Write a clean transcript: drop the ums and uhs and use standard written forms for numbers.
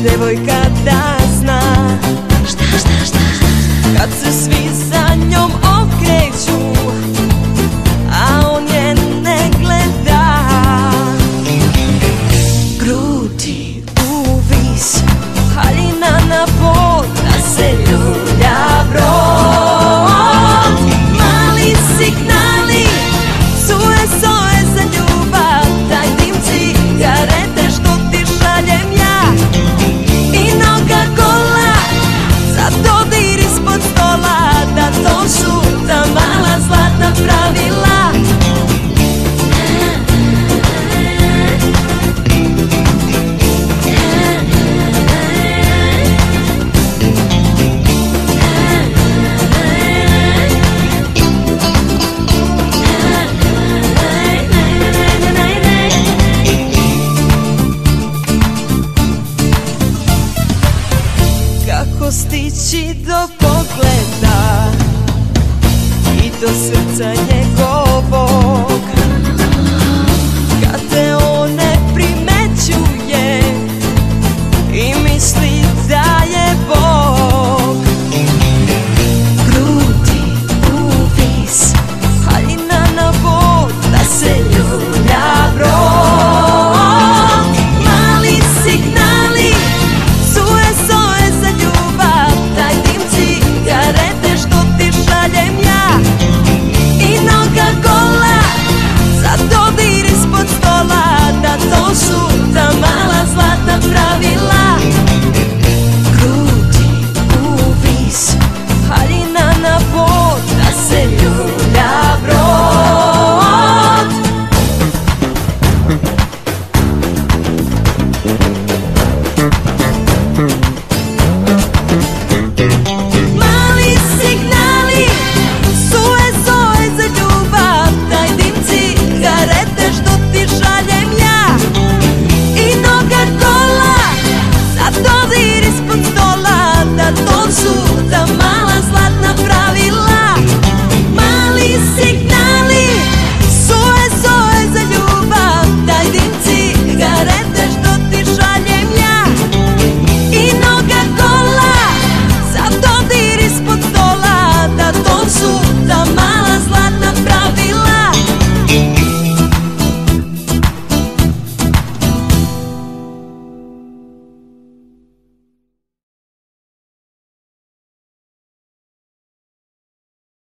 devojka da zna kad se svi za njom okreću, a on je ne gleda. Grudi uvis, haljina na pod, da se ljulja brod. Mali signali, SOS za ljubav, daj dim cigarete što ti šaljem ja. I noga kola, za dodir ispod stola, da to su ta mala zlatna pravila. Kako stići do pogleda i do srca njegovog,